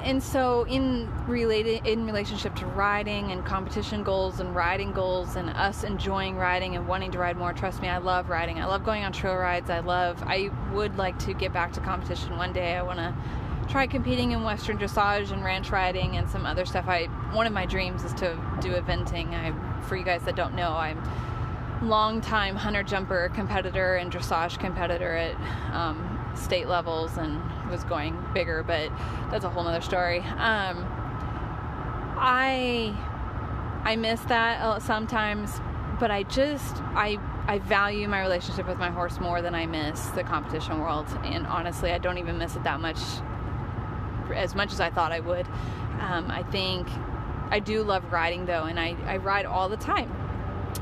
And so in relationship to riding and competition goals and riding goals and us enjoying riding and wanting to ride more, trust me, I love riding. I love going on trail rides. I would like to get back to competition one day. I want to try competing in Western dressage and ranch riding and some other stuff. One of my dreams is to do eventing. For you guys that don't know, I'm long-time hunter jumper competitor and dressage competitor at state levels, and was going bigger, but that's a whole nother story. I miss that sometimes, but I value my relationship with my horse more than I miss the competition world. And honestly, I don't even miss it that much, as much as I thought I would. I think I do love riding though, and I ride all the time.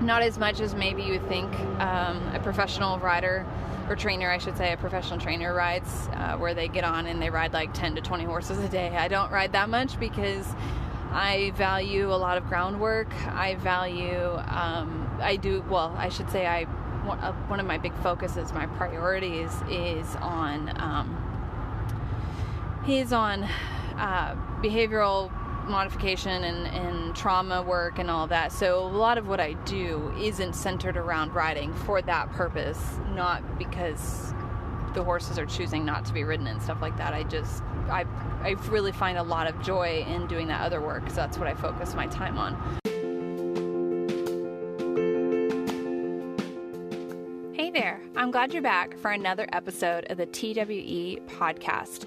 Not as much as maybe you would think a professional rider, or trainer, I should say, a professional trainer rides, where they get on and they ride like 10 to 20 horses a day. I don't ride that much because I value a lot of groundwork. One of my big focuses, my priorities is on behavioral modification and trauma work and all that. So a lot of what I do isn't centered around riding for that purpose, not because the horses are choosing not to be ridden and stuff like that. I really find a lot of joy in doing that other work, so that's what I focus my time on. Hey there, I'm glad you're back for another episode of the TWE podcast.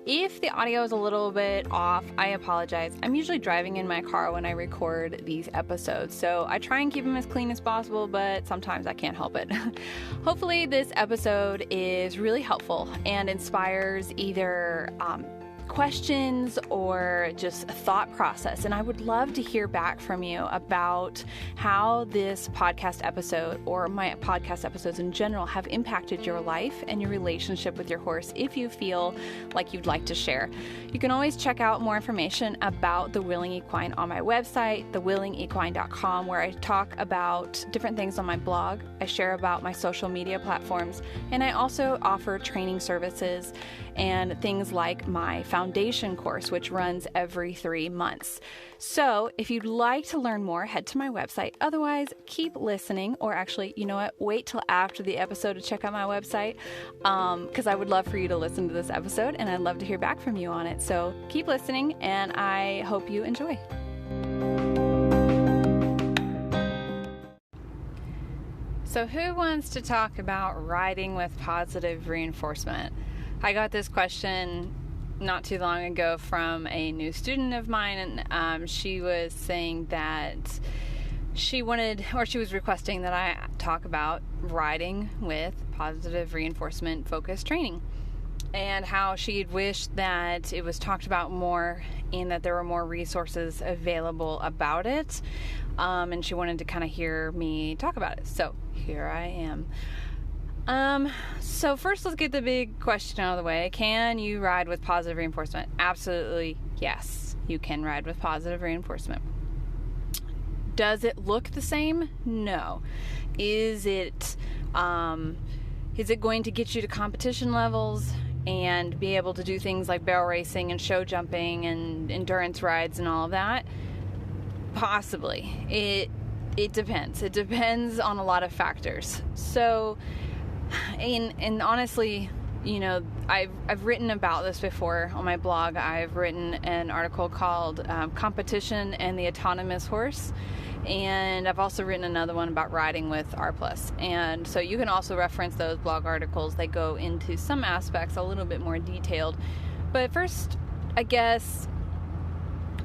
If the audio is a little bit off, I apologize. I'm usually driving in my car when I record these episodes, so I try and keep them as clean as possible, but sometimes I can't help it. Hopefully this episode is really helpful and inspires either questions or just a thought process. And I would love to hear back from you about how this podcast episode, or my podcast episodes in general, have impacted your life and your relationship with your horse, if you feel like you'd like to share. You can always check out more information about The Willing Equine on my website, thewillingequine.com, where I talk about different things on my blog. I share about my social media platforms, and I also offer training services and things like my foundation course, which runs every 3 months. So if you'd like to learn more, head to my website. Otherwise, keep listening, or actually, you know what? Wait till after the episode to check out my website, because I would love for you to listen to this episode, and I'd love to hear back from you on it. So keep listening, and I hope you enjoy. So who wants to talk about riding with positive reinforcement? I got this question not too long ago from a new student of mine, and she was saying that she was requesting that I talk about riding with positive reinforcement focused training, and how she'd wished that it was talked about more and that there were more resources available about it, and she wanted to kind of hear me talk about it. So here I am. So first, let's get the big question out of the way. Can you ride with positive reinforcement? Absolutely, yes, you can ride with positive reinforcement. Does it look the same? No. Is it going to get you to competition levels and be able to do things like barrel racing and show jumping and endurance rides and all of that? Possibly. It depends. It depends on a lot of factors. So, and honestly, you know, I've written about this before on my blog. I've written an article called Competition and the Autonomous Horse, and I've also written another one about riding with R+. And so you can also reference those blog articles. They go into some aspects a little bit more detailed. But first, I guess,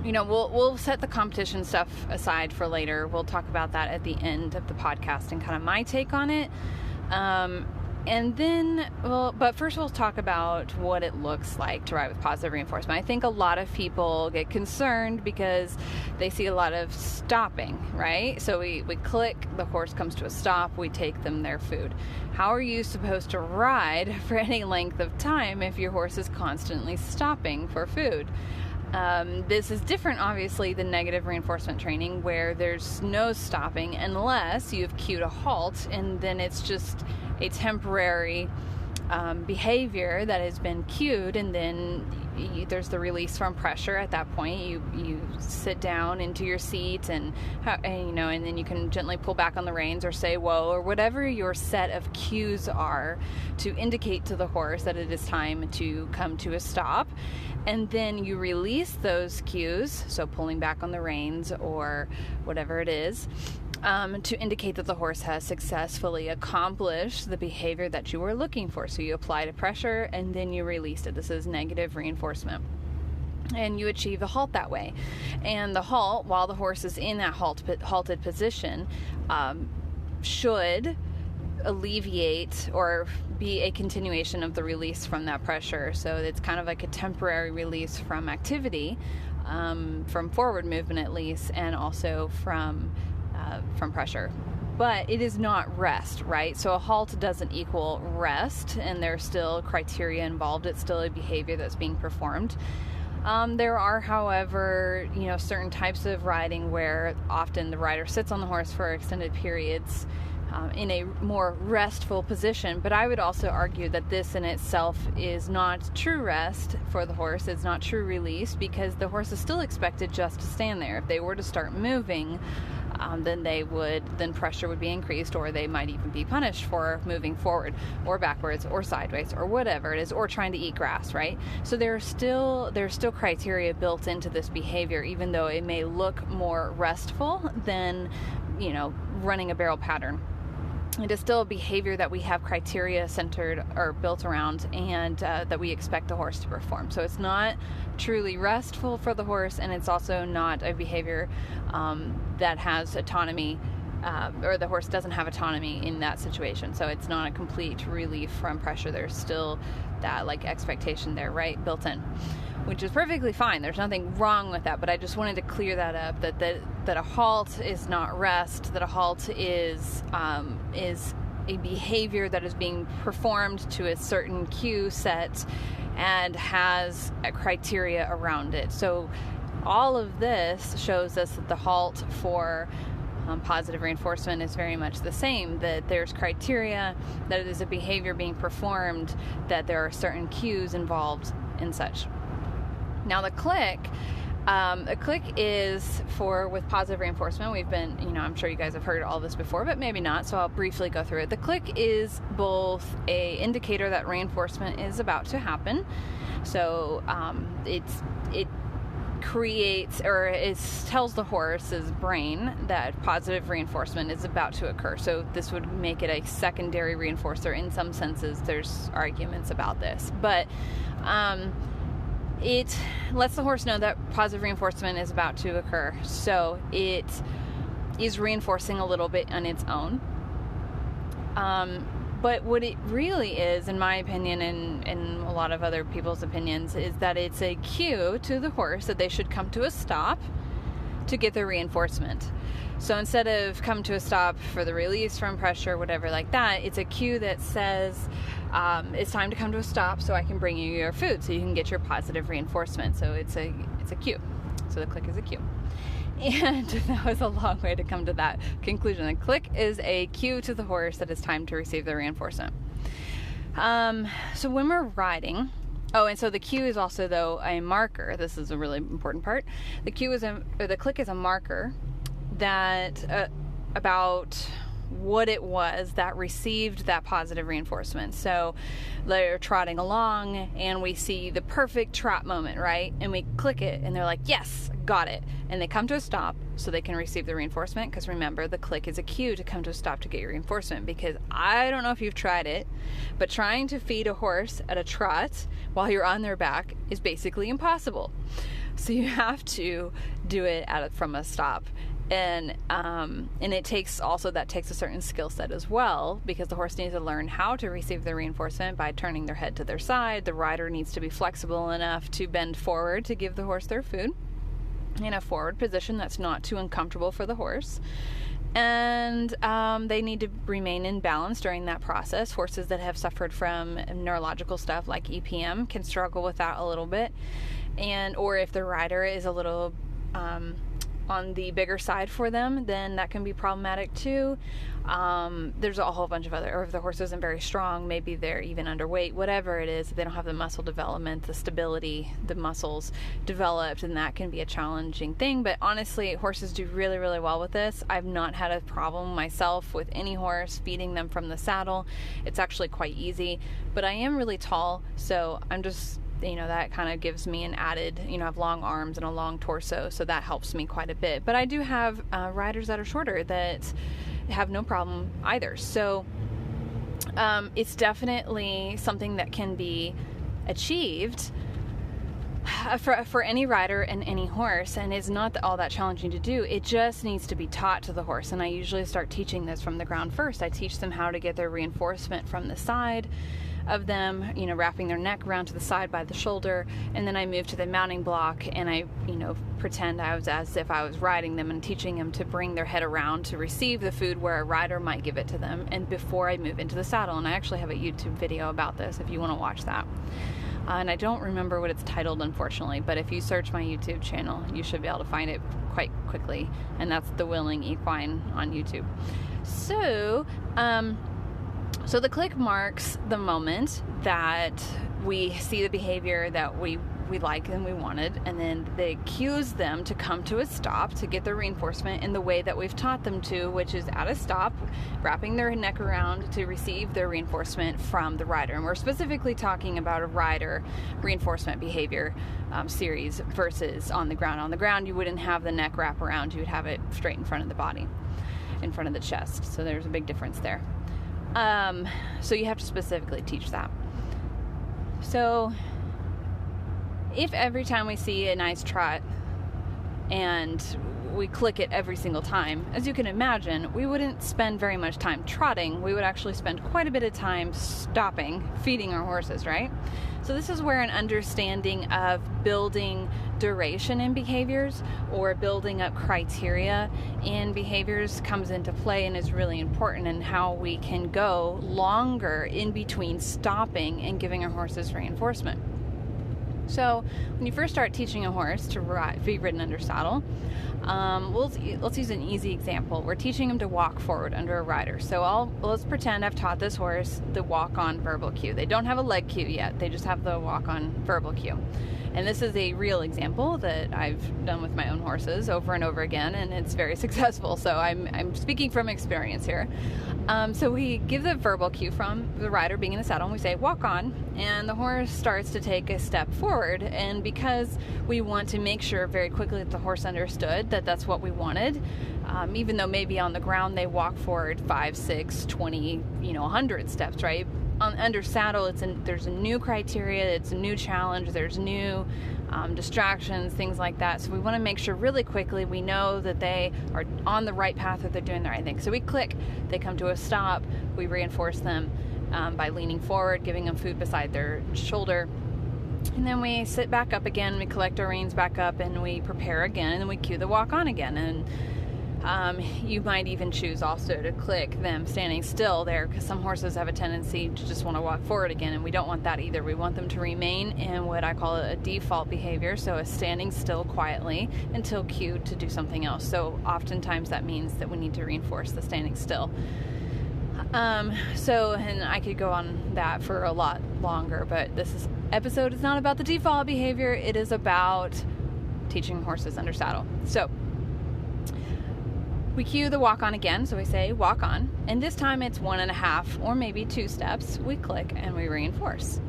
you know, we'll set the competition stuff aside for later. We'll talk about that at the end of the podcast and kind of my take on it. And then, but first we'll talk about what it looks like to ride with positive reinforcement. I think a lot of people get concerned because they see a lot of stopping, right? So we click, the horse comes to a stop, we take them their food. How are you supposed to ride for any length of time if your horse is constantly stopping for food? This is different, obviously, than negative reinforcement training, where there's no stopping unless you've cued a halt, and then it's just a temporary behavior that has been cued, and then there's the release from pressure. At that point, you sit down into your seat, and then you can gently pull back on the reins or say whoa, or whatever your set of cues are to indicate to the horse that it is time to come to a stop. And then you release those cues, so pulling back on the reins or whatever it is, to indicate that the horse has successfully accomplished the behavior that you were looking for. So you applied a pressure and then you released it. This is negative reinforcement. And you achieve a halt that way. And the halt, while the horse is in that halted position, should alleviate or be a continuation of the release from that pressure. So it's kind of like a temporary release from activity, from forward movement at least, and also from pressure. But it is not rest, right? So a halt doesn't equal rest, and there's still criteria involved. It's still a behavior that's being performed. There are, however, certain types of riding where often the rider sits on the horse for extended periods in a more restful position. But I would also argue that this in itself is not true rest for the horse. It's not true release, because the horse is still expected just to stand there. If they were to start moving, then pressure would be increased, or they might even be punished for moving forward or backwards or sideways or whatever it is, or trying to eat grass, right? So there's still criteria built into this behavior, even though it may look more restful than, running a barrel pattern. It is still a behavior that we have criteria centered or built around, and that we expect the horse to perform. So it's not truly restful for the horse, and it's also not a behavior that has autonomy, or the horse doesn't have autonomy in that situation. So it's not a complete relief from pressure. There's still that expectation there, right, built in, which is perfectly fine. There's nothing wrong with that, but I just wanted to clear that up, that a halt is not rest, that a halt is a behavior that is being performed to a certain cue set and has a criteria around it. So all of this shows us that the halt for positive reinforcement is very much the same, that there's criteria, that it is a behavior being performed, that there are certain cues involved and such. Now the click is with positive reinforcement. We've been, I'm sure you guys have heard all this before, but maybe not, so I'll briefly go through it. The click is both a indicator that reinforcement is about to happen. So it creates, or it tells the horse's brain that positive reinforcement is about to occur. So this would make it a secondary reinforcer in some senses. There's arguments about this, but it lets the horse know that positive reinforcement is about to occur. So it is reinforcing a little bit on its own. But what it really is, in my opinion, and a lot of other people's opinions, is that it's a cue to the horse that they should come to a stop to get their reinforcement. So instead of come to a stop for the release from pressure, whatever like that, it's a cue that says, it's time to come to a stop so I can bring you your food so you can get your positive reinforcement. So it's a cue. So the click is a cue. And that was a long way to come to that conclusion. The click is a cue to the horse that it's time to receive the reinforcement. So when we're riding, and so the cue is also, though, a marker. This is a really important part. The click is a marker that about what it was that received that positive reinforcement. So they're trotting along and we see the perfect trot moment, right? And we click it and they're like, yes, got it. And they come to a stop so they can receive the reinforcement, because remember, the click is a cue to come to a stop to get your reinforcement. Because I don't know if you've tried it, but trying to feed a horse at a trot while you're on their back is basically impossible. So you have to do it from a stop. And it takes a certain skill set as well, because the horse needs to learn how to receive the reinforcement by turning their head to their side. The rider needs to be flexible enough to bend forward to give the horse their food in a forward position that's not too uncomfortable for the horse. And they need to remain in balance during that process. Horses that have suffered from neurological stuff like EPM can struggle with that a little bit. Or if the rider is a little on the bigger side for them, then that can be problematic too. There's a whole bunch of other, or if the horse isn't very strong, maybe they're even underweight, whatever it is, if they don't have the muscle development, the stability, the muscles developed, and that can be a challenging thing. But honestly, horses do really, really well with this. I've not had a problem myself with any horse feeding them from the saddle. It's actually quite easy, but I am really tall, so I'm just, that kind of gives me an added, I have long arms and a long torso, so that helps me quite a bit. But I do have riders that are shorter that have no problem either. So it's definitely something that can be achieved for any rider and any horse, and it's not all that challenging to do. It just needs to be taught to the horse, and I usually start teaching this from the ground first. I teach them how to get their reinforcement from the side of them, wrapping their neck around to the side by the shoulder, and then I move to the mounting block, and I pretend as if I was riding them and teaching them to bring their head around to receive the food where a rider might give it to them, and before I move into the saddle. And I actually have a YouTube video about this if you want to watch that. And I don't remember what it's titled, unfortunately, but if you search my YouTube channel, you should be able to find it quite quickly, and that's The Willing Equine on YouTube. So the click marks the moment that we see the behavior that we like and we wanted, and then they cues them to come to a stop to get their reinforcement in the way that we've taught them to, which is at a stop, wrapping their neck around to receive their reinforcement from the rider. And we're specifically talking about a rider reinforcement behavior series versus on the ground. On the ground, you wouldn't have the neck wrap around, you would have it straight in front of the body, in front of the chest. So there's a big difference there. So you have to specifically teach that. So if every time we see a nice trot and we click it every single time, as you can imagine, we wouldn't spend very much time trotting. We would actually spend quite a bit of time stopping, feeding our horses, right? So this is where an understanding of building duration in behaviors or building up criteria in behaviors comes into play and is really important, in how we can go longer in between stopping and giving our horses reinforcement. So when you first start teaching a horse to be ridden under saddle, let's use an easy example. We're teaching him to walk forward under a rider. So let's pretend I've taught this horse the walk-on verbal cue. They don't have a leg cue yet. They just have the walk-on verbal cue. And this is a real example that I've done with my own horses over and over again, and it's very successful. So I'm speaking from experience here. So we give the verbal cue from the rider being in the saddle, and we say, walk on, and the horse starts to take a step forward. And because we want to make sure very quickly that the horse understood that that's what we wanted, even though maybe on the ground they walk forward 5, 6, 20, 100 steps, right? Under saddle, there's a new criteria, it's a new challenge, there's new distractions, things like that. So we want to make sure really quickly we know that they are on the right path, that they're doing the right thing. So we click, they come to a stop, we reinforce them by leaning forward, giving them food beside their shoulder. And then we sit back up again, we collect our reins back up, and we prepare again, and then we cue the walk on again. And you might even choose also to click them standing still there, because some horses have a tendency to just want to walk forward again, and we don't want that either. We want them to remain in what I call a default behavior, so a standing still quietly until cued to do something else. So oftentimes that means that we need to reinforce the standing still. And I could go on that for a lot longer, but this episode is not about the default behavior. It is about teaching horses under saddle. So we cue the walk on again, so we say walk on, and this time it's 1.5 or maybe 2 steps. We click and we reinforce,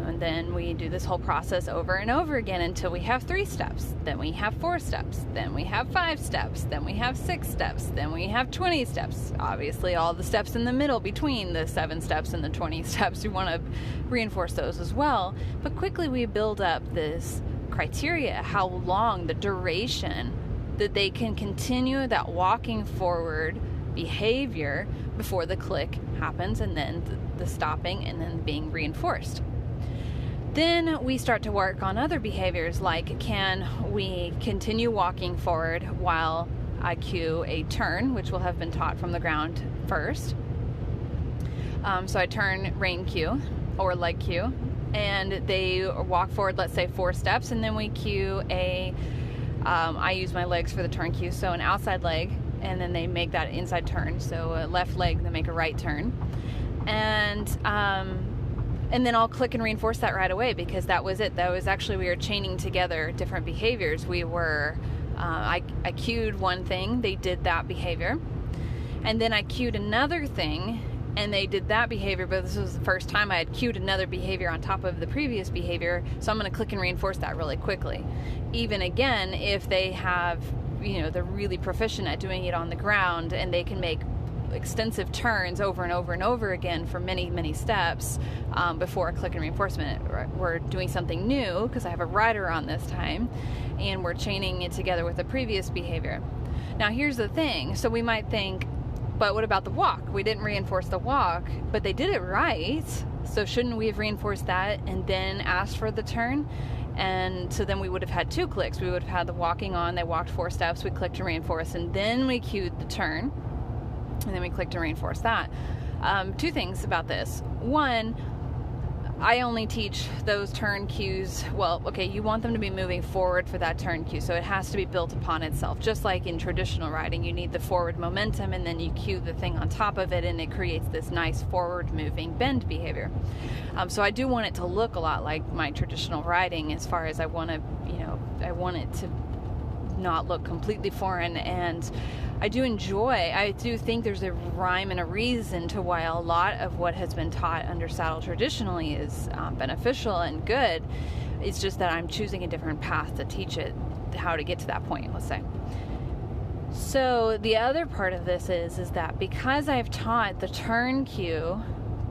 and then we do this whole process over and over again until we have 3 steps, then we have 4 steps, then we have 5 steps, then we have 6 steps, then we have 20 steps. Obviously all the steps in the middle between the 7 steps and the 20 steps, we want to reinforce those as well. But quickly we build up this criteria, how long, the duration that they can continue that walking forward behavior before the click happens, and then the stopping, and then being reinforced. Then we start to work on other behaviors, like can we continue walking forward while I cue a turn, which will have been taught from the ground first. So I turn rein cue or leg cue, and they walk forward, let's say 4 steps, and then we cue a I use my legs for the turn cue, so an outside leg, and then they make that inside turn. So a left leg, they make a right turn. And then I'll click and reinforce that right away, because that was it. That was actually, we were chaining together different behaviors. We were, I cued one thing, they did that behavior. And then I cued another thing, and they did that behavior, but this was the first time I had cued another behavior on top of the previous behavior, so I'm going to click and reinforce that really quickly. Even again, if they have, they're really proficient at doing it on the ground, and they can make extensive turns over and over and over again for many, many steps before click and reinforcement. We're doing something new, because I have a rider on this time, and we're chaining it together with the previous behavior. Now here's the thing, so we might think, but what about the walk? We didn't reinforce the walk, but they did it right. So shouldn't we have reinforced that and then asked for the turn? And so then we would have had 2 clicks. We would have had the walking on, they walked 4 steps, we clicked and reinforced, and then we cued the turn, and then we clicked and reinforced that. 2 things about this. One, I only teach those turn cues. Well, okay, you want them to be moving forward for that turn cue, so it has to be built upon itself. Just like in traditional riding, you need the forward momentum, and then you cue the thing on top of it, and it creates this nice forward moving bend behavior. So I do want it to look a lot like my traditional riding, as far as I want to, I want it to not look completely foreign. And I do think there's a rhyme and a reason to why a lot of what has been taught under saddle traditionally is beneficial and good. It's just that I'm choosing a different path to teach it, how to get to that point, let's say. So the other part of this is that because I've taught the turn cue,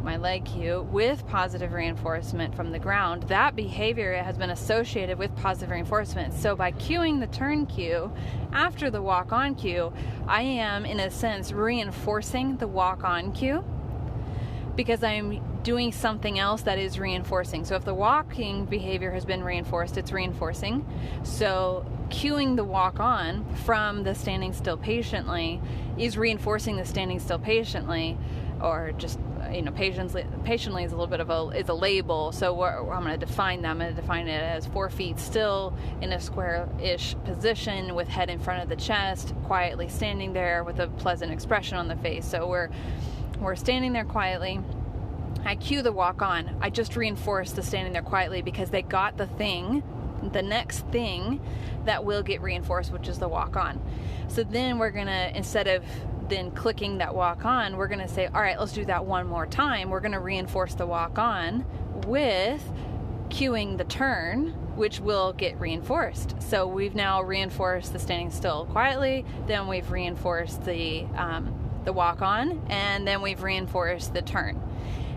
my leg cue, with positive reinforcement from the ground, that behavior has been associated with positive reinforcement. So by cueing the turn cue after the walk-on cue, I am, in a sense, reinforcing the walk-on cue, because I'm doing something else that is reinforcing. So if the walking behavior has been reinforced, it's reinforcing. So cueing the walk-on from the standing still patiently is reinforcing the standing still patiently, or just patiently is a little bit of a label. So I'm going to define that. I'm going to define it as 4 feet still in a square-ish position with head in front of the chest, quietly standing there with a pleasant expression on the face. So we're standing there quietly. I cue the walk on. I just reinforce the standing there quietly, because they got the next thing that will get reinforced, which is the walk on. So then we're going to, instead of then clicking that walk on, we're going to say, all right, let's do that one more time. We're going to reinforce the walk on with cueing the turn, which will get reinforced. So we've now reinforced the standing still quietly, then we've reinforced the walk on, and then we've reinforced the turn.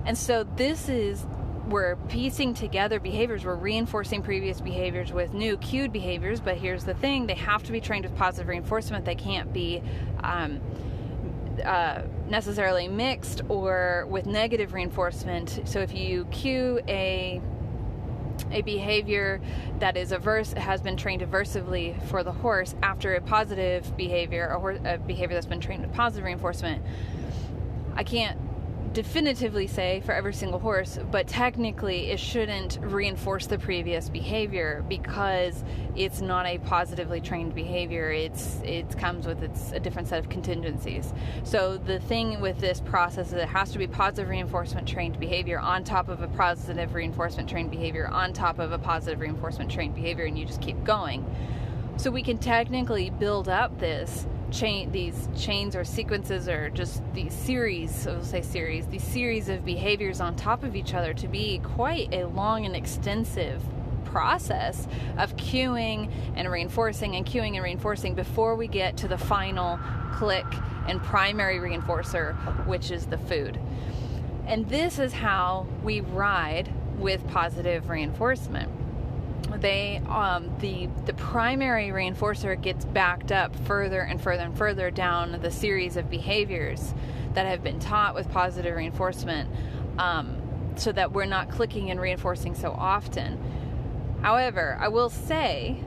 And so we're piecing together behaviors. We're reinforcing previous behaviors with new cued behaviors, but here's the thing, they have to be trained with positive reinforcement. They can't be necessarily mixed or with negative reinforcement. So if you cue a behavior that is has been trained aversively for the horse after a positive behavior, a behavior that's been trained with positive reinforcement, I can't definitively say for every single horse, but technically it shouldn't reinforce the previous behavior, because it's not a positively trained behavior. It comes with a different set of contingencies. So the thing with this process is it has to be positive reinforcement trained behavior on top of a positive reinforcement trained behavior on top of a positive reinforcement trained behavior, and you just keep going. So we can technically build up these chains or sequences, or just these series of behaviors on top of each other, to be quite a long and extensive process of cueing and reinforcing before we get to the final click and primary reinforcer, which is the food. And this is how we ride with positive reinforcement. The primary reinforcer gets backed up further and further and further down the series of behaviors that have been taught with positive reinforcement, so that we're not clicking and reinforcing so often. However, I will say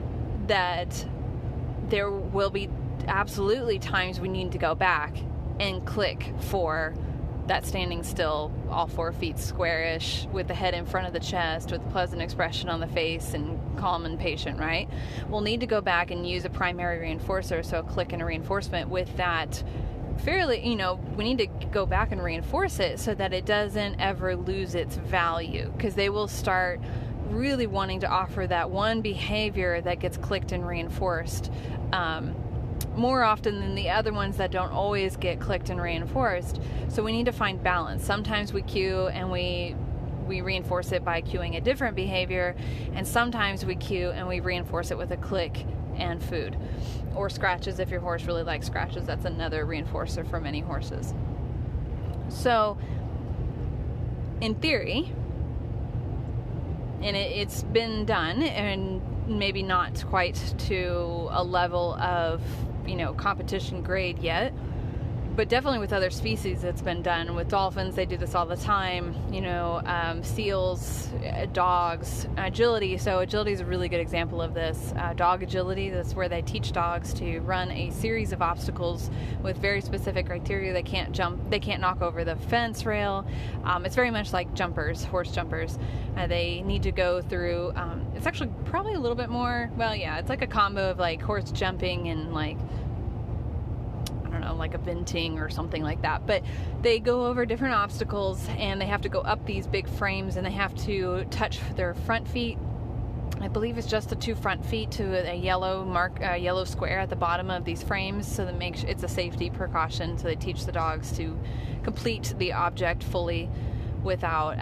that there will be absolutely times we need to go back and click for that standing still, all 4 feet squarish, with the head in front of the chest, with a pleasant expression on the face, and calm and patient, right? We'll need to go back and use a primary reinforcer, so a click and a reinforcement with that fairly, we need to go back and reinforce it so that it doesn't ever lose its value, because they will start really wanting to offer that one behavior that gets clicked and reinforced more often than the other ones that don't always get clicked and reinforced. So we need to find balance. Sometimes we cue and we reinforce it by cueing a different behavior, and sometimes we cue and we reinforce it with a click and food, or scratches. If your horse really likes scratches, that's another reinforcer for many horses. So in theory, and it's been done, and maybe not quite to a level of competition grade yet, but definitely with other species it's been done. With dolphins, they do this all the time. Seals, dogs, agility. So agility is a really good example of this. Dog agility, that's where they teach dogs to run a series of obstacles with very specific criteria. They can't jump, they can't knock over the fence rail. It's very much like jumpers, horse jumpers. They need to go through, it's actually probably a little bit more, it's like a combo of like horse jumping and like a venting or something like that. But they go over different obstacles, and they have to go up these big frames, and they have to touch their front feet. I believe it's just the 2 front feet to a yellow square at the bottom of these frames, so that it's a safety precaution. So they teach the dogs to complete the object fully without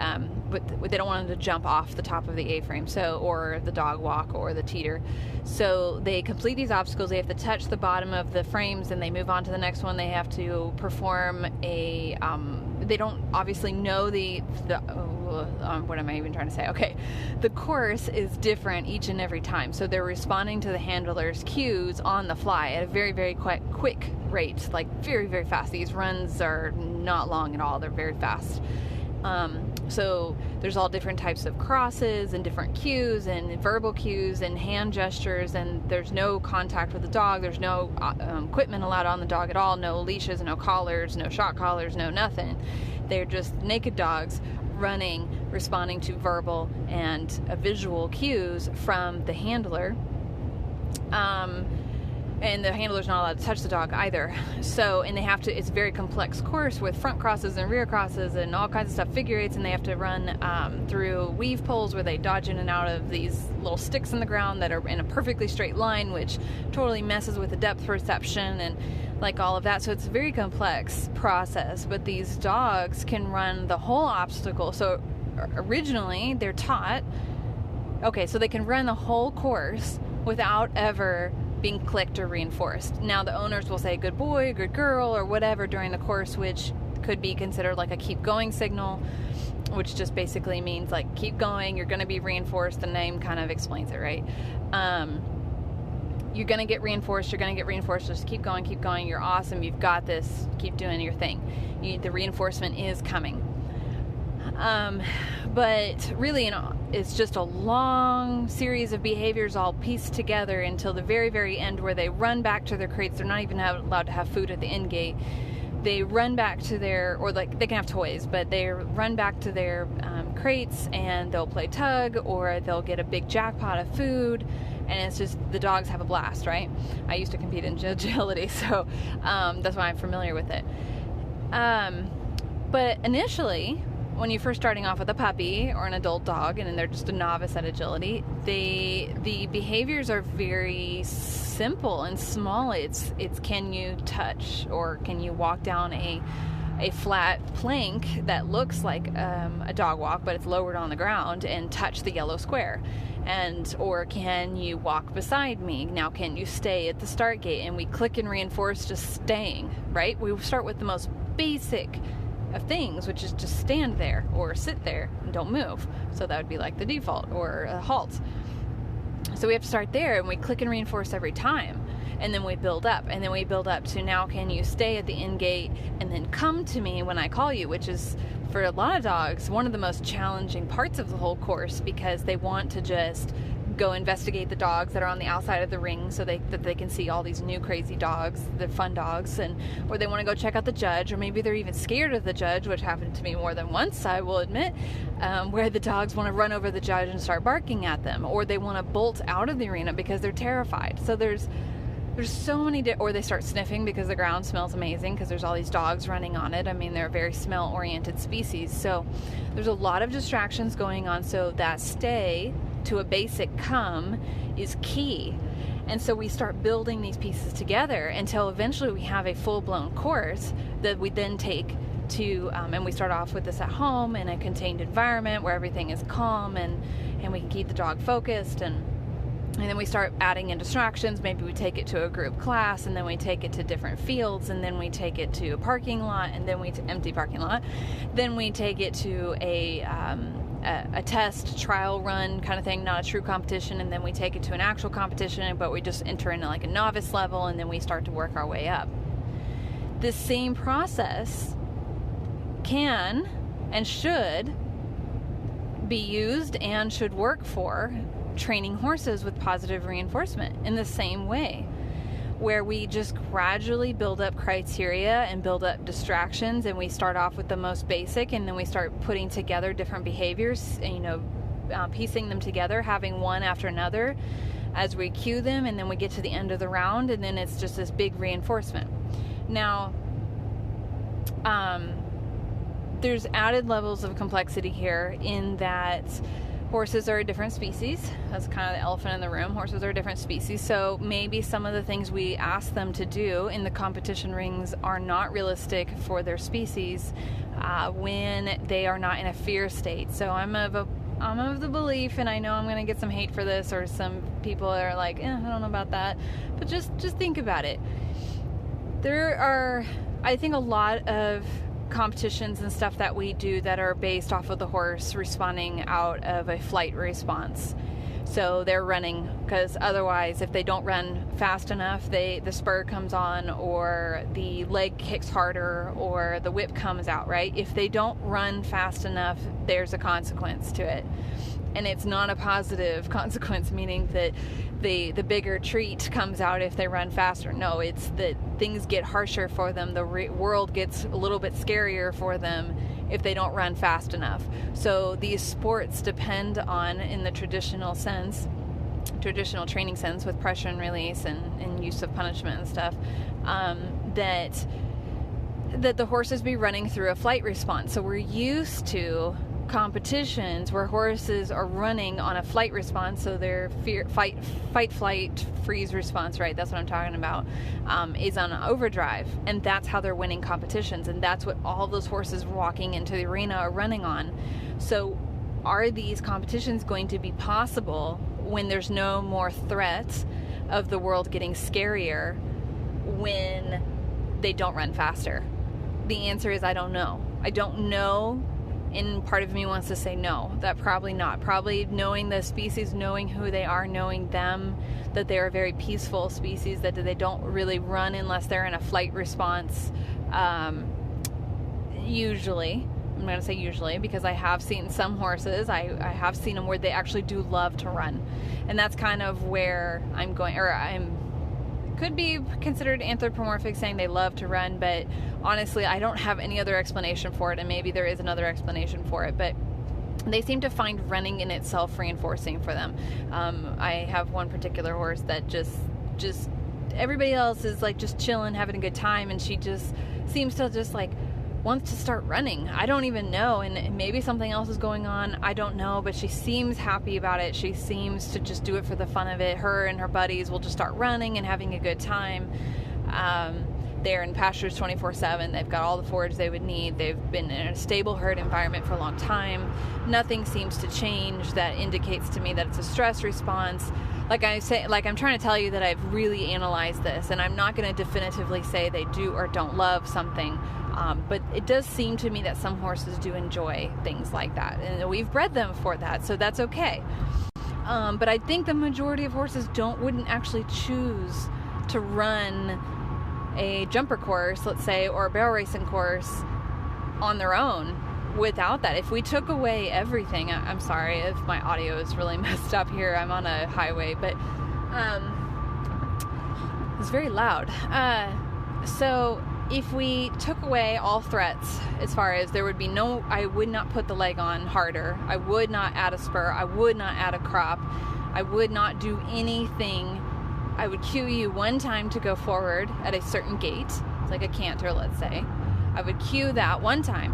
they don't want them to jump off the top of the A-frame, or the dog walk or the teeter. So they complete these obstacles. They have to touch the bottom of the frames, and they move on to the next one. They have to perform they don't obviously know what am I even trying to say? Okay, the course is different each and every time, so they're responding to the handler's cues on the fly at a very, very quick rate, like very, very fast. These runs are not long at all. They're very fast. So there's all different types of crosses and different cues and verbal cues and hand gestures, and there's no contact with the dog. There's no equipment allowed on the dog at all. No leashes, no collars, no shock collars, no nothing. They're just naked dogs running, responding to verbal and visual cues from the handler. And the handler's not allowed to touch the dog either. So, and they have to, it's a very complex course with front crosses and rear crosses and all kinds of stuff, figure eights, and they have to run through weave poles where they dodge in and out of these little sticks in the ground that are in a perfectly straight line, which totally messes with the depth perception and like all of that. So it's a very complex process, but these dogs can run the whole obstacle. So originally they're taught, so they can run the whole course without ever being clicked or reinforced. Now the owners will say good boy, good girl, or whatever during the course, which could be considered like a keep going signal, which just basically means like keep going, you're going to be reinforced. The name kind of explains it, right? You're going to get reinforced, just keep going, you're awesome, you've got this, keep doing your thing. The reinforcement is coming. But really, it's just a long series of behaviors all pieced together until the very, very end, where they run back to their crates. They're not even allowed to have food at the end gate. They run back to they can have toys, but they run back to their crates, and they'll play tug, or they'll get a big jackpot of food, and it's just, the dogs have a blast, right? I used to compete in agility, so that's why I'm familiar with it. But initially, when you're first starting off with a puppy or an adult dog, and then they're just a novice at agility, the behaviors are very simple and small. It's can you touch, or can you walk down a flat plank that looks like a dog walk, but it's lowered on the ground, and touch the yellow square, or can you walk beside me? Now can you stay at the start gate? And we click and reinforce just staying, right? We start with the most basic of things, which is just stand there or sit there and don't move. So that would be like the default, or a halt. So we have to start there, and we click and reinforce every time, and then we build up, to now can you stay at the end gate and then come to me when I call you, which is, for a lot of dogs, one of the most challenging parts of the whole course, because they want to just go investigate the dogs that are on the outside of the ring so that they can see all these new crazy dogs, the fun dogs, or they want to go check out the judge, or maybe they're even scared of the judge, which happened to me more than once, I will admit, where the dogs want to run over the judge and start barking at them, or they want to bolt out of the arena because they're terrified. So there's so many, or they start sniffing because the ground smells amazing because there's all these dogs running on it. I mean, they're a very smell-oriented species. So there's a lot of distractions going on. So that stay to a basic come is key. And so we start building these pieces together until eventually we have a full-blown course that we then take to, and we start off with this at home in a contained environment where everything is calm and we can keep the dog focused, and then we start adding in distractions. Maybe we take it to a group class, and then we take it to different fields, and then we take it to a parking lot, and then empty parking lot. Then we take it to a test trial run kind of thing, not a true competition, and then we take it to an actual competition, but we just enter into like a novice level, and then we start to work our way up. This same process can and should be used and should work for training horses with positive reinforcement in the same way, where we just gradually build up criteria and build up distractions, and we start off with the most basic, and then we start putting together different behaviors, and, piecing them together, having one after another as we cue them, and then we get to the end of the round, and then it's just this big reinforcement. Now, there's added levels of complexity here in that horses are a different species. That's kind of the elephant in the room. Horses are a different species. So maybe some of the things we ask them to do in the competition rings are not realistic for their species when they are not in a fear state. So I'm of the belief, and I know I'm going to get some hate for this, or some people are like, I don't know about that. But just think about it. There are, I think, a lot of competitions and stuff that we do that are based off of the horse responding out of a flight response. So they're running because otherwise, if they don't run fast enough, the spur comes on, or the leg kicks harder, or the whip comes out, right? If they don't run fast enough, there's a consequence to it. And it's not a positive consequence, meaning that the bigger treat comes out if they run faster. No, it's that things get harsher for them. The world gets a little bit scarier for them if they don't run fast enough. So these sports depend on, in the traditional training sense with pressure and release and use of punishment and stuff, that the horses be running through a flight response. So we're used to competitions where horses are running on a flight response, so their fight, flight, freeze response, right? That's what I'm talking about, is on overdrive, and that's how they're winning competitions, and that's what all those horses walking into the arena are running on. So are these competitions going to be possible when there's no more threat of the world getting scarier when they don't run faster? The answer is I don't know. I don't know. And part of me wants to say no, that probably not. Probably knowing the species, knowing who they are, knowing them, that they're a very peaceful species, that they don't really run unless they're in a flight response. Usually, I'm going to say usually, because I have seen some horses, I have seen them where they actually do love to run. And that's kind of where I'm going, or could be considered anthropomorphic, saying they love to run, but honestly, I don't have any other explanation for it, and maybe there is another explanation for it, but they seem to find running in itself reinforcing for them. I have one particular horse that just everybody else is like just chilling, having a good time, and she just seems to just like wants to start running. I don't even know, and maybe something else is going on, I don't know, but she seems happy about it. She seems to just do it for the fun of it. Her and her buddies will just start running and having a good time. They're in pastures 24/7. They've got all the forage they would need. They've been in a stable herd environment for a long time. Nothing seems to change that indicates to me that it's a stress response. Like I'm trying to tell you that I've really analyzed this, and I'm not going to definitively say they do or don't love something. But it does seem to me that some horses do enjoy things like that, and we've bred them for that, so that's okay. But I think the majority of horses wouldn't actually choose to run a jumper course, let's say, or a barrel racing course on their own without that, if we took away everything, I'm sorry if my audio is really messed up here. I'm on a highway, but it's very loud. So if we took away all threats, as far as there would be no, I would not put the leg on harder. I would not add a spur. I would not add a crop. I would not do anything. I would cue you one time to go forward at a certain gait, like a canter, let's say. I would cue that one time,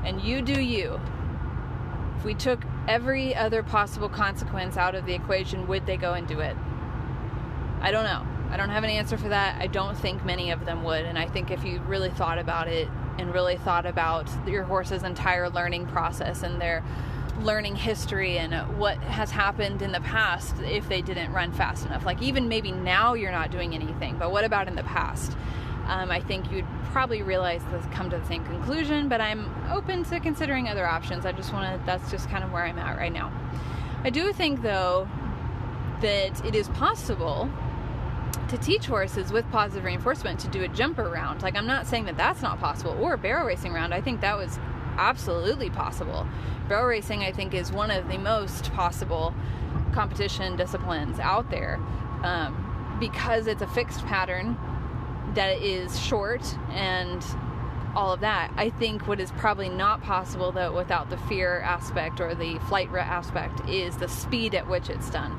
and you do you. If we took every other possible consequence out of the equation, would they go and do it? I don't know. I don't have an answer for that. I don't think many of them would. And I think if you really thought about it and really thought about your horse's entire learning process and their learning history and what has happened in the past if they didn't run fast enough, like even maybe now you're not doing anything, but what about in the past? I think you'd probably realize this, come to the same conclusion, but I'm open to considering other options. That's just kind of where I'm at right now. I do think though that it is possible to teach horses with positive reinforcement to do a jumper round. Like, I'm not saying that that's not possible, or a barrel racing round. I think that was absolutely possible. Barrel racing, I think, is one of the most possible competition disciplines out there, because it's a fixed pattern that is short and all of that. I think what is probably not possible, though, without the fear aspect or the flight aspect, is the speed at which it's done.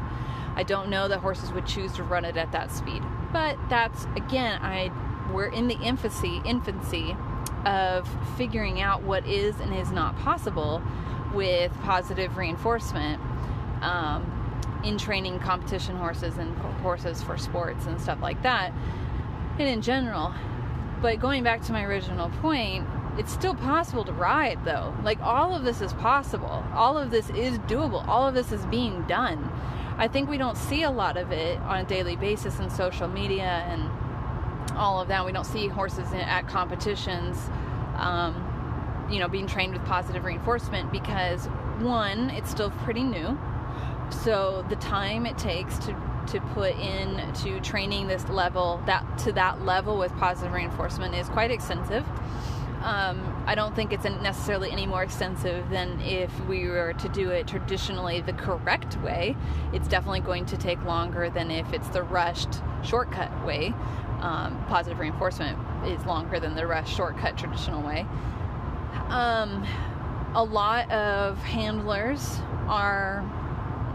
I don't know that horses would choose to run it at that speed. But that's, again, we're in the infancy of figuring out what is and is not possible with positive reinforcement in training competition horses and horses for sports and stuff like that, and in general. But going back to my original point, it's still possible to ride, though. Like, all of this is possible. All of this is doable. All of this is being done. I think we don't see a lot of it on a daily basis in social media and all of that. We don't see horses at competitions, being trained with positive reinforcement because, one, it's still pretty new. So the time it takes to put into training this level, that level with positive reinforcement, is quite extensive. I don't think it's necessarily any more extensive than if we were to do it traditionally the correct way. It's definitely going to take longer than if it's the rushed shortcut way. Positive reinforcement is longer than the rushed shortcut traditional way. A lot of handlers are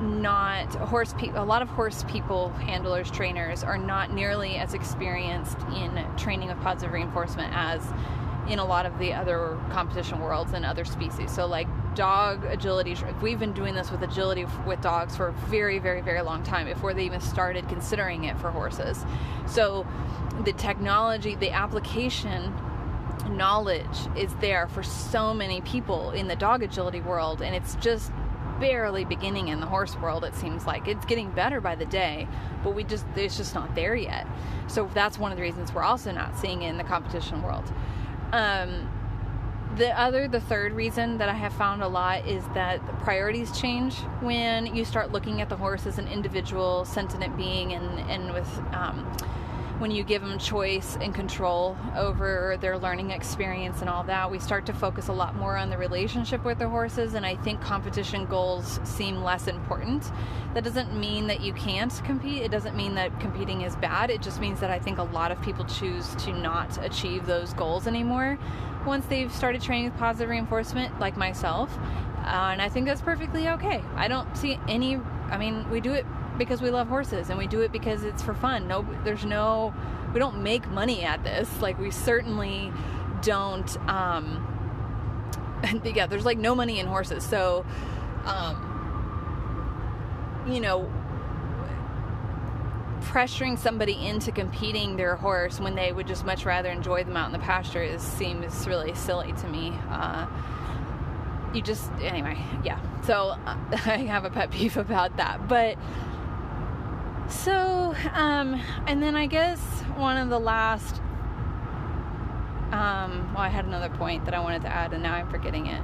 not a lot of horse people, handlers, trainers, are not nearly as experienced in training with positive reinforcement as in a lot of the other competition worlds and other species. So like dog agility, we've been doing this with agility with dogs for a very, very, very long time, before they even started considering it for horses. So the technology, the application knowledge is there for so many people in the dog agility world, and it's just barely beginning in the horse world. It seems like it's getting better by the day, but it's just not there yet. So that's one of the reasons we're also not seeing it in the competition world. The third reason that I have found a lot is that the priorities change when you start looking at the horse as an individual sentient being, and with when you give them choice and control over their learning experience and all that, we start to focus a lot more on the relationship with the horses, and I think competition goals seem less important. That doesn't mean that you can't compete. It doesn't mean that competing is bad. It just means that I think a lot of people choose to not achieve those goals anymore once they've started training with positive reinforcement, like myself, and I think that's perfectly okay. I don't see we do it because we love horses, and we do it because it's for fun. We don't make money at this. Like, we certainly don't, there's like no money in horses. So, pressuring somebody into competing their horse when they would just much rather enjoy them out in the pasture seems really silly to me. So I have a pet peeve about that. But so, and then I guess one of the last, I had another point that I wanted to add, and now I'm forgetting it.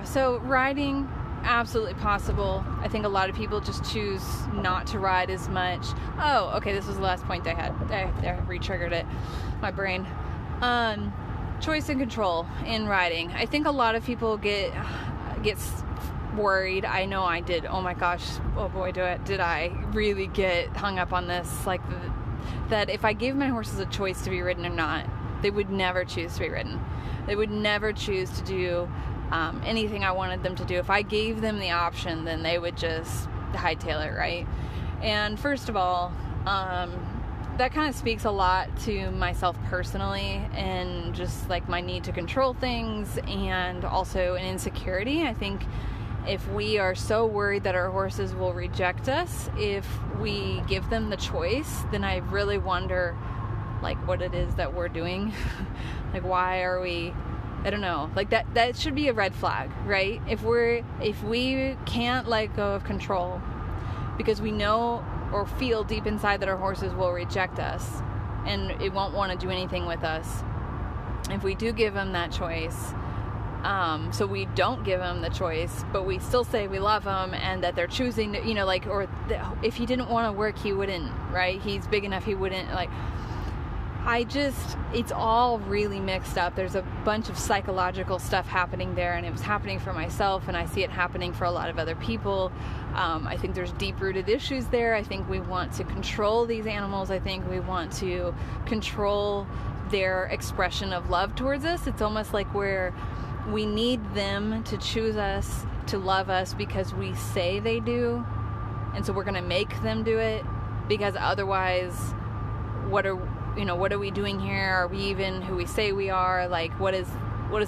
So riding, absolutely possible. I think a lot of people just choose not to ride as much. Oh, okay, this was the last point I had. I re-triggered it. My brain. Choice and control in riding. I think a lot of people get worried. I know I did. Oh my gosh. Oh boy, did I really get hung up on this. Like that if I gave my horses a choice to be ridden or not, they would never choose to be ridden. They would never choose to do anything I wanted them to do. If I gave them the option, then they would just hightail it, right? And first of all, that kind of speaks a lot to myself personally, and just like my need to control things, and also an insecurity. I think if we are so worried that our horses will reject us if we give them the choice, then I really wonder like what it is that we're doing. Like, why are we, I don't know, like that should be a red flag, right? If we can't let go of control because we know or feel deep inside that our horses will reject us and it won't want to do anything with us, if we do give them that choice, so we don't give them the choice, but we still say we love them and that they're choosing to, like, or if he didn't want to work, he wouldn't, right? He's big enough, he wouldn't, like, it's all really mixed up. There's a bunch of psychological stuff happening there, and it was happening for myself, and I see it happening for a lot of other people. I think there's deep-rooted issues there. I think we want to control these animals. I think we want to control their expression of love towards us. It's almost like we need them to choose us, to love us because we say they do, and so we're going to make them do it, because otherwise, what are we doing here? Are we even who we say we are? Like, what is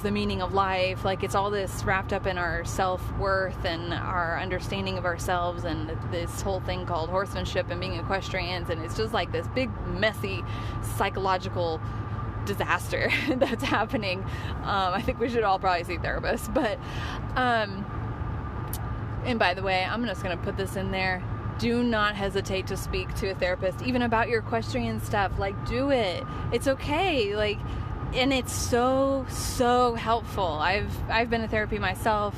the meaning of life? Like, it's all this wrapped up in our self-worth and our understanding of ourselves, and this whole thing called horsemanship and being equestrians, and it's just like this big, messy, psychological disaster that's happening. I think we should all probably see therapists, but and by the way, I'm just going to put this in there. Do not hesitate to speak to a therapist, even about your equestrian stuff. Like, do it. It's okay. Like, and it's so, so helpful. I've been to therapy myself.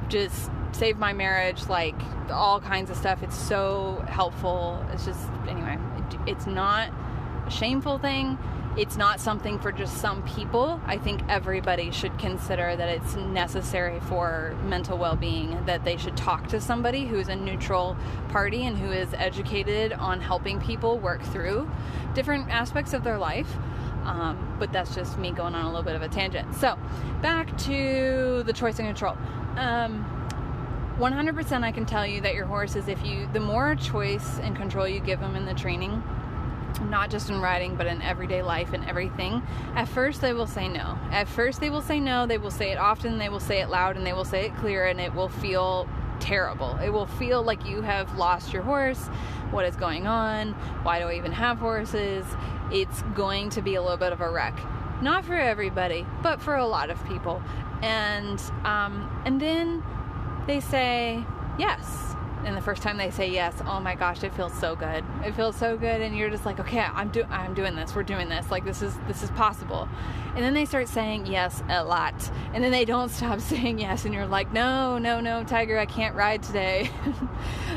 Just saved my marriage, like all kinds of stuff. It's so helpful. It's just, anyway, it's not a shameful thing. It's not something for just some people. I think everybody should consider that it's necessary for mental well-being, that they should talk to somebody who's a neutral party and who is educated on helping people work through different aspects of their life. But that's just me going on a little bit of a tangent. So back to the choice and control. 100% I can tell you that your horses, the more choice and control you give them in the training, not just in riding, but in everyday life and everything, at first they will say no. At first they will say no, they will say it often, they will say it loud, and they will say it clear, and it will feel terrible. It will feel like you have lost your horse. What is going on? Why do I even have horses? It's going to be a little bit of a wreck. Not for everybody, but for a lot of people. And then they say yes. And the first time they say yes, oh my gosh, it feels so good. It feels so good, and you're just like, okay, I'm doing this. We're doing this. Like, this is possible. And then they start saying yes a lot, and then they don't stop saying yes, and you're like, no, Tiger, I can't ride today.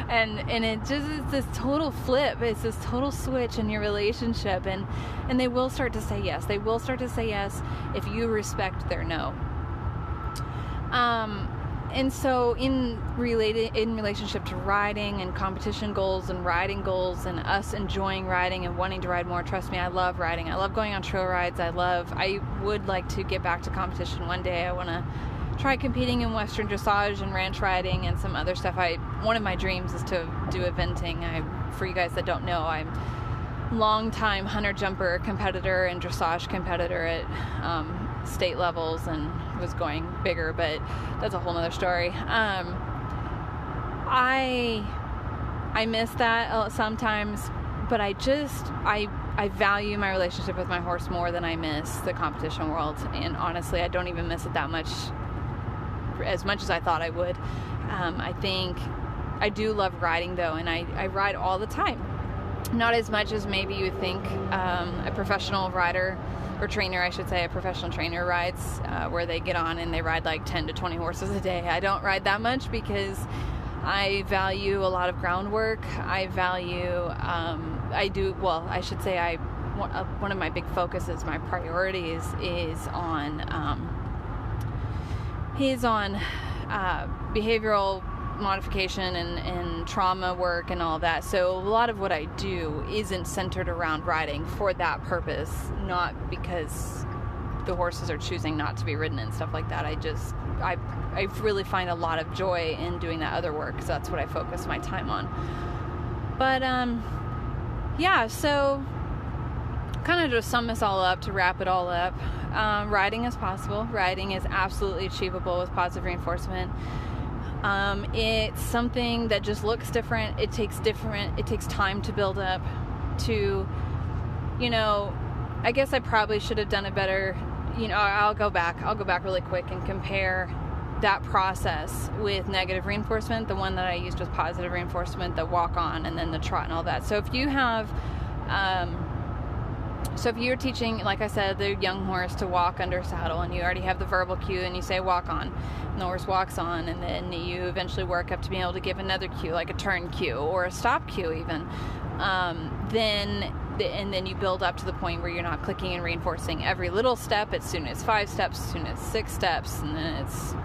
and it just is this total flip. It's this total switch in your relationship, and they will start to say yes. They will start to say yes if you respect their no. And so in relationship to riding and competition goals and riding goals and us enjoying riding and wanting to ride more, trust me, I love riding. I love going on trail rides. I would like to get back to competition one day. I want to try competing in Western dressage and ranch riding and some other stuff. One of my dreams is to do eventing. For you guys that don't know, I'm long-time hunter jumper competitor and dressage competitor at state levels, and was going bigger, but that's a whole nother story. I miss that sometimes, but I value my relationship with my horse more than I miss the competition world, and honestly I don't even miss it that much, as much as I thought I would. I think I do love riding though, and I ride all the time. Not as much as maybe you would think. A professional rider, or trainer, I should say, a professional trainer rides, where they get on and they ride like 10 to 20 horses a day. I don't ride that much because I value a lot of groundwork. I one of my big focuses, my priorities is on behavioral modification and trauma work and all that. So a lot of what I do isn't centered around riding for that purpose, not because the horses are choosing not to be ridden and stuff like that. I really find a lot of joy in doing that other work, because that's what I focus my time on. But yeah, so kind of to sum this all up, to wrap it all up, riding is possible. Riding is absolutely achievable with positive reinforcement. It's something that just looks different. It takes time to build up to, I guess I probably should have done it better. I'll go back really quick and compare that process with negative reinforcement, the one that I used was positive reinforcement, the walk on and then the trot and all that. So if you have, so if you're teaching, like I said, the young horse to walk under saddle, and you already have the verbal cue and you say walk on, and the horse walks on, and then you eventually work up to being able to give another cue, like a turn cue or a stop cue even, then you build up to the point where you're not clicking and reinforcing every little step. As soon as 5 steps, as soon as 6 steps, and then it's,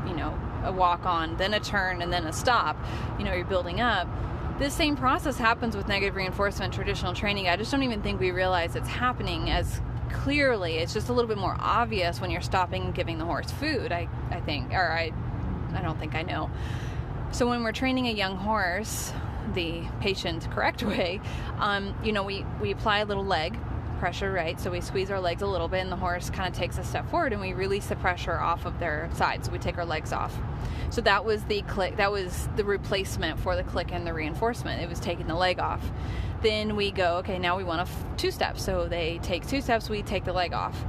a walk on, then a turn, and then a stop. You're building up. This same process happens with negative reinforcement, traditional training. I just don't even think we realize it's happening as clearly. It's just a little bit more obvious when you're stopping and giving the horse food, I think, or I don't think I know. So when we're training a young horse the patient correct way, we apply a little leg pressure, right? So we squeeze our legs a little bit, and the horse kind of takes a step forward, and we release the pressure off of their sides. So we take our legs off. So that was the click. That was the replacement for the click and the reinforcement. It was taking the leg off. Then we go, okay, now we want 2 steps. So they take 2 steps, we take the leg off.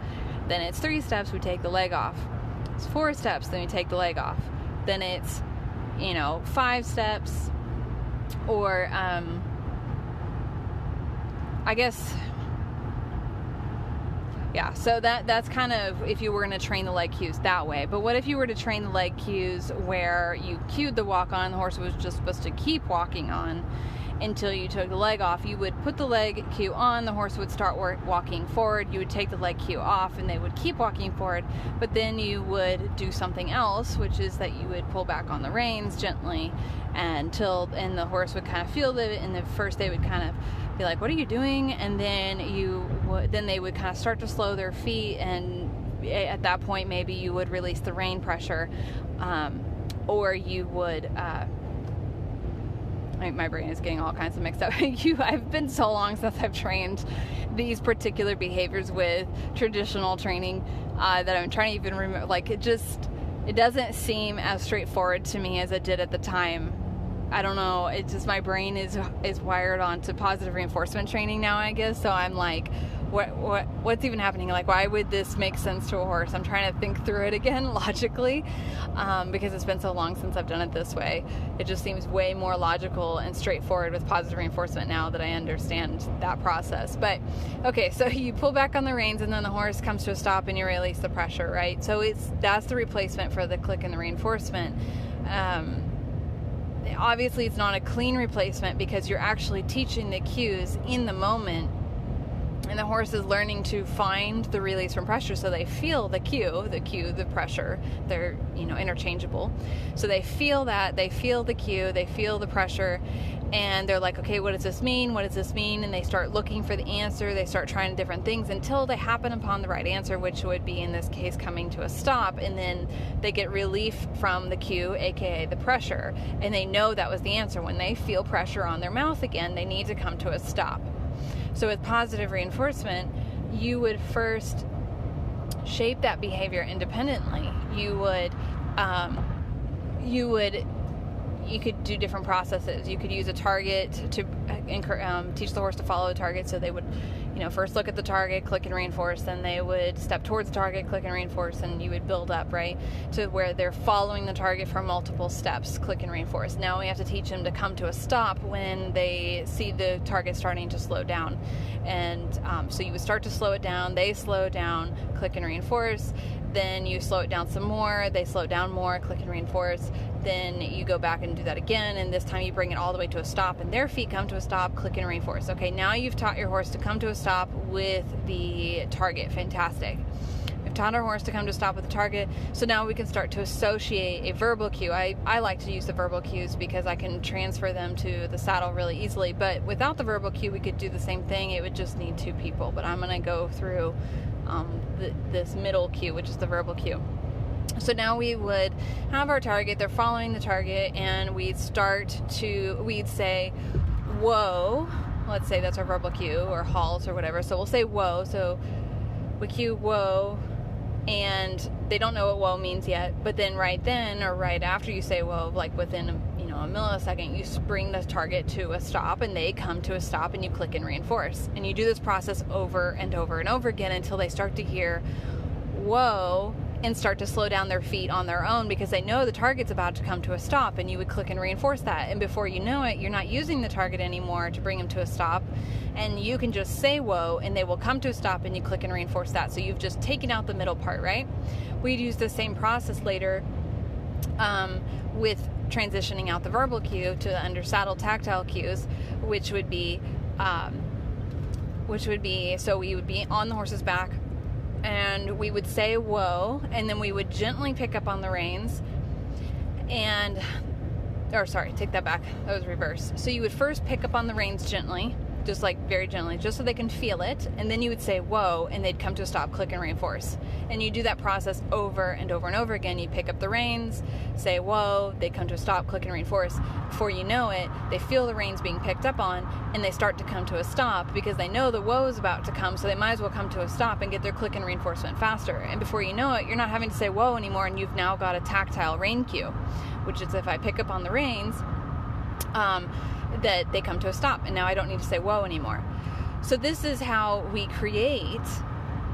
Then it's 3 steps, we take the leg off. It's 4 steps, then we take the leg off. Then it's, 5 steps, or I guess. Yeah, so that's kind of if you were going to train the leg cues that way. But what if you were to train the leg cues where you cued the walk on, the horse was just supposed to keep walking on until you took the leg off? You would put the leg cue on, the horse would start walking forward, you would take the leg cue off, and they would keep walking forward. But then you would do something else, which is that you would pull back on the reins gently and the horse would kind of feel it, and at first they would kind of be like, what are you doing? And then then they would kind of start to slow their feet, and at that point maybe you would release the rein pressure, or you would my brain is getting all kinds of mixed up. I've been so long since I've trained these particular behaviors with traditional training that I'm trying to even remember. Like, it doesn't seem as straightforward to me as it did at the time. I don't know, it's just my brain is wired onto positive reinforcement training now, I guess. So I'm like, what's even happening? Like, why would this make sense to a horse? I'm trying to think through it again logically, because it's been so long since I've done it this way. It just seems way more logical and straightforward with positive reinforcement now that I understand that process. But okay, so you pull back on the reins, and then the horse comes to a stop, and you release the pressure, right? So that's the replacement for the click and the reinforcement. Obviously it's not a clean replacement, because you're actually teaching the cues in the moment, and the horse is learning to find the release from pressure. So they feel the cue, the pressure. They're interchangeable. So they feel that, they feel the cue, they feel the pressure, and they're like, okay, what does this mean? What does this mean? And they start looking for the answer. They start trying different things until they happen upon the right answer, which would be, in this case, coming to a stop. And then they get relief from the cue, aka the pressure, and they know that was the answer. When they feel pressure on their mouth again, they need to come to a stop. So with positive reinforcement, you would first shape that behavior independently. You could do different processes. You could use a target to teach the horse to follow a target. So they would, first look at the target, click and reinforce, then they would step towards the target, click and reinforce, and you would build up, right, to where they're following the target for multiple steps, click and reinforce. Now we have to teach them to come to a stop when they see the target starting to slow down. And so you would start to slow it down, they slow down, click and reinforce. Then you slow it down some more, they slow down more, click and reinforce. then you go back and do that again, and this time you bring it all the way to a stop, and their feet come to a stop, click and reinforce. Okay, now you've taught your horse to come to a stop with the target. Fantastic. We've taught our horse to come to a stop with the target, so now we can start to associate a verbal cue. I like to use the verbal cues because I can transfer them to the saddle really easily, but without the verbal cue, we could do the same thing. It would just need 2 people, but I'm going to go through this middle cue, which is the verbal cue. So now we would have our target, they're following the target, and we'd say, whoa. Let's say that's our verbal cue, or halt, or whatever. So we'll say whoa. So we cue whoa, and they don't know what whoa means yet. But then right then, or right after you say whoa, like within a millisecond, you bring the target to a stop, and they come to a stop, and you click and reinforce. And you do this process over and over and over again until they start to hear whoa and start to slow down their feet on their own, because they know the target's about to come to a stop, and you would click and reinforce that. And before you know it, you're not using the target anymore to bring them to a stop, and you can just say whoa, and they will come to a stop, and you click and reinforce that. So you've just taken out the middle part, right? We'd use the same process later with transitioning out the verbal cue to the under saddle tactile cues, which would be so we would be on the horse's back, and we would say whoa, and then we would gently pick up on the reins, take that back, that was reverse. So you would first pick up on the reins gently, just like very gently, just so they can feel it, and then you would say whoa, and they'd come to a stop, click and reinforce. And you do that process over and over and over again. You pick up the reins, say whoa, they come to a stop, click and reinforce. Before you know it, they feel the reins being picked up on, and they start to come to a stop because they know the whoa is about to come, so they might as well come to a stop and get their click and reinforcement faster. And before you know it, you're not having to say whoa anymore, and you've now got a tactile rein cue, which is if I pick up on the reins, that they come to a stop, and now I don't need to say whoa anymore. So this is how we create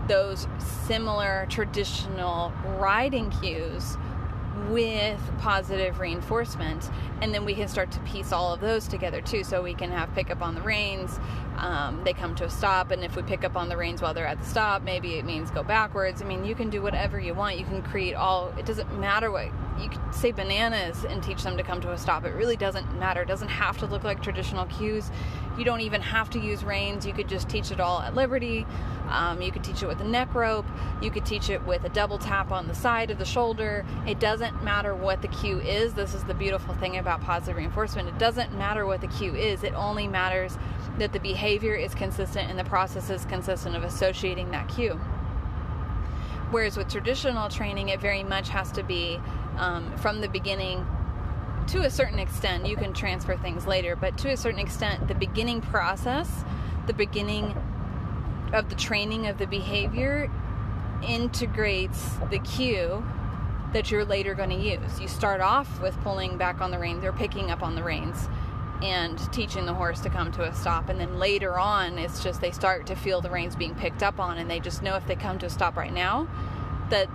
those similar traditional riding cues with positive reinforcement, and then we can start to piece all of those together too. So we can have pick up on the reins, they come to a stop, and if we pick up on the reins while they're at the stop, maybe it means go backwards. I mean, you can do whatever you want. You can create it doesn't matter what, you could say bananas and teach them to come to a stop. It really doesn't matter. It doesn't have to look like traditional cues. You don't even have to use reins. You could just teach it all at liberty. You could teach it with a neck rope. You could teach it with a double tap on the side of the shoulder. It doesn't matter what the cue is. This is the beautiful thing about positive reinforcement. It doesn't matter what the cue is. It only matters that the behavior is consistent and the process is consistent of associating that cue. Whereas with traditional training, it very much has to be from the beginning. To a certain extent, you can transfer things later, but to a certain extent, the beginning process, the beginning of the training of the behavior integrates the cue that you're later going to use. You start off with pulling back on the reins or picking up on the reins and teaching the horse to come to a stop, and then later on it's just they start to feel the reins being picked up on, and they just know if they come to a stop right now that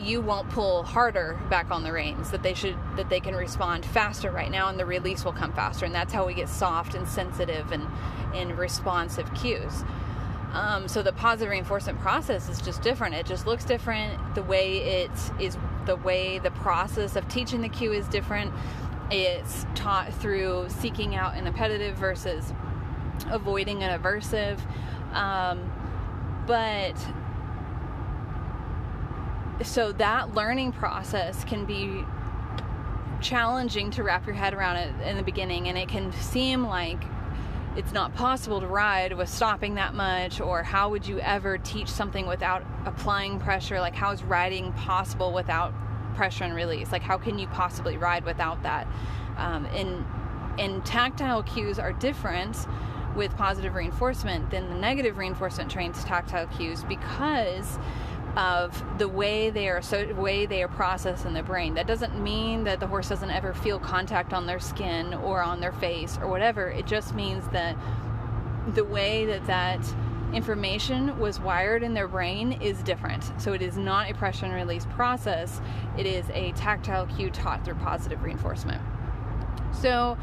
you won't pull harder back on the reins, that they can respond faster right now, and the release will come faster. And that's how we get soft and sensitive and responsive cues. So the positive reinforcement process is just different. It just looks different. The way the process of teaching the cue is different. It's taught through seeking out an appetitive versus avoiding an aversive. So that learning process can be challenging to wrap your head around it in the beginning, and it can seem like it's not possible to ride with stopping that much, or how would you ever teach something without applying pressure? Like, how is riding possible without pressure and release? Like, how can you possibly ride without that? And tactile cues are different with positive reinforcement than the negative reinforcement trained tactile cues, because of the way they are processed in the brain. That doesn't mean that the horse doesn't ever feel contact on their skin or on their face or whatever. It just means that the way that information was wired in their brain is different. So it is not a pressure and release process. It is a tactile cue taught through positive reinforcement. So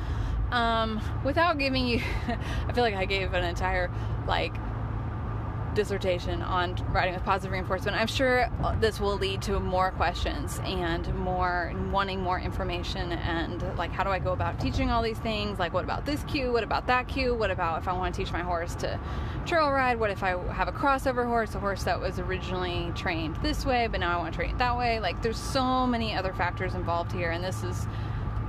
without giving you I feel like I gave an entire dissertation on riding with positive reinforcement. I'm sure this will lead to more questions and more wanting more information, and like, how do I go about teaching all these things? Like, what about this cue? What about that cue? What about if I want to teach my horse to trail ride? What if I have a crossover horse, a horse that was originally trained this way, but now I want to train it that way? Like, there's so many other factors involved here, and this is,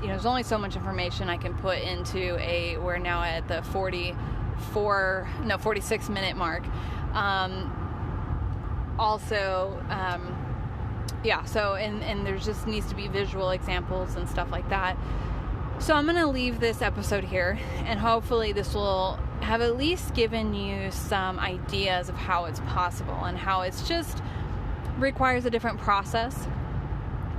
there's only so much information I can put into we're now at the 46 minute mark. So there just needs to be visual examples and stuff like that. So I'm going to leave this episode here, and hopefully this will have at least given you some ideas of how it's possible and how it's just requires a different process,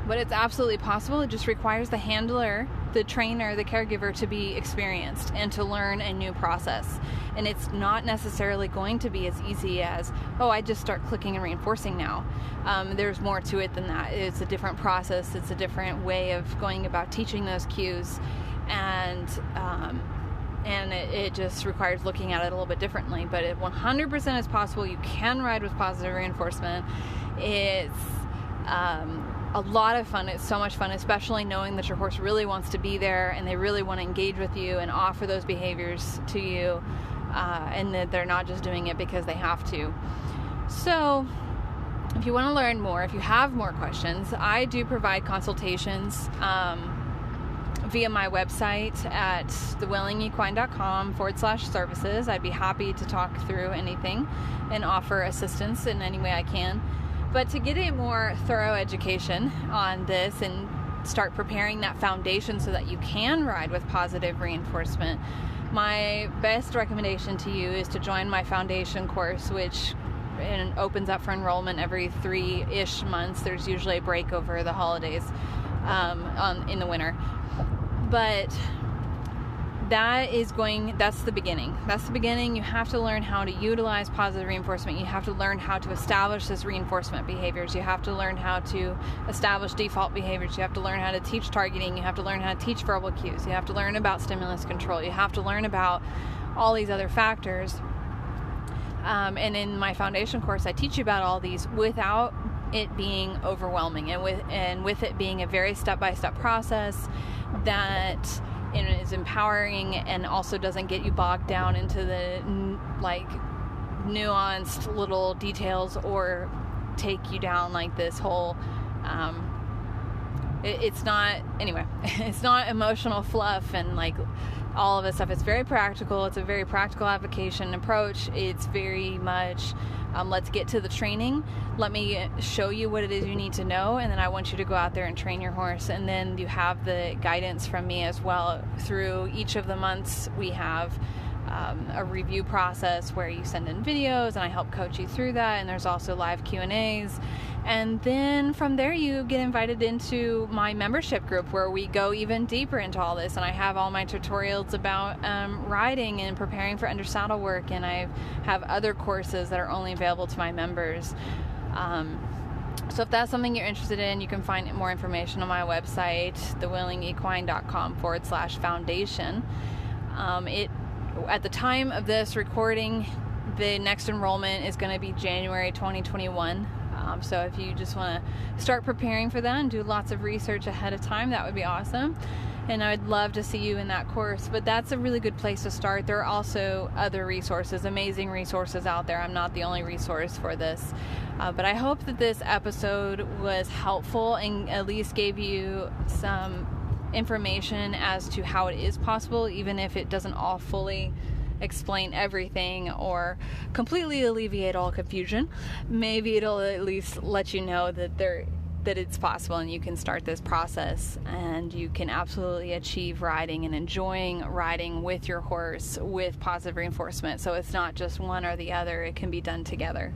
but it's absolutely possible. It just requires the handler, the trainer, the caregiver to be experienced and to learn a new process. And it's not necessarily going to be as easy as, I just start clicking and reinforcing now. There's more to it than that. It's a different process. It's a different way of going about teaching those cues. And it just requires looking at it a little bit differently. But it 100% is possible. You can ride with positive reinforcement. It's a lot of fun. It's so much fun, especially knowing that your horse really wants to be there and they really want to engage with you and offer those behaviors to you, and that they're not just doing it because they have to. So if you want to learn more, if you have more questions, I do provide consultations via my website at thewillingequine.com/services. I'd be happy to talk through anything and offer assistance in any way I can. But to get a more thorough education on this and start preparing that foundation so that you can ride with positive reinforcement, my best recommendation to you is to join my foundation course, which opens up for enrollment every 3-ish months. There's usually a break over the holidays in the winter. But that's the beginning. That's the beginning. You have to learn how to utilize positive reinforcement. You have to learn how to establish those reinforcement behaviors. You have to learn how to establish default behaviors. You have to learn how to teach targeting. You have to learn how to teach verbal cues. You have to learn about stimulus control. You have to learn about all these other factors. And in my foundation course, I teach you about all these without it being overwhelming, and with it being a very step-by-step process that is empowering and also doesn't get you bogged down into the nuanced little details or take you down like this whole it's not emotional fluff and like all of this stuff. It's very practical. It's a very practical application approach. It's very much let's get to the training. Let me show you what it is you need to know, and then I want you to go out there and train your horse. And then you have the guidance from me as well. Through each of the months, we have a review process where you send in videos and I help coach you through that, and there's also live Q&As. And then from there you get invited into my membership group where we go even deeper into all this, and I have all my tutorials about riding and preparing for under saddle work, and I have other courses that are only available to my members. So if that's something you're interested in, you can find more information on my website, thewillingequine.com/foundation. At the time of this recording, the next enrollment is going to be January 2021. So if you just want to start preparing for that and do lots of research ahead of time, that would be awesome. And I would love to see you in that course. But that's a really good place to start. There are also other resources, amazing resources out there. I'm not the only resource for this. But I hope that this episode was helpful and at least gave you some information as to how it is possible, even if it doesn't all fully explain everything or completely alleviate all confusion. Maybe it'll at least let you know that it's possible and you can start this process and you can absolutely achieve riding and enjoying riding with your horse with positive reinforcement. So it's not just one or the other, it can be done together.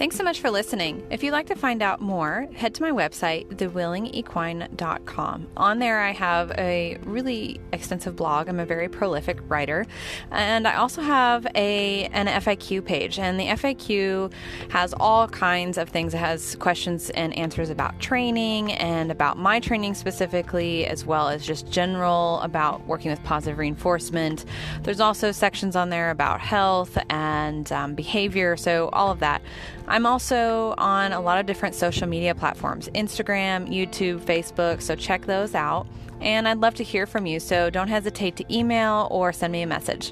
Thanks so much for listening. If you'd like to find out more, head to my website, thewillingequine.com. On there, I have a really extensive blog. I'm a very prolific writer. And I also have an FAQ page. And the FAQ has all kinds of things. It has questions and answers about training and about my training specifically, as well as just general about working with positive reinforcement. There's also sections on there about health and behavior. So all of that. I'm also on a lot of different social media platforms, Instagram, YouTube, Facebook, so check those out. And I'd love to hear from you, so don't hesitate to email or send me a message.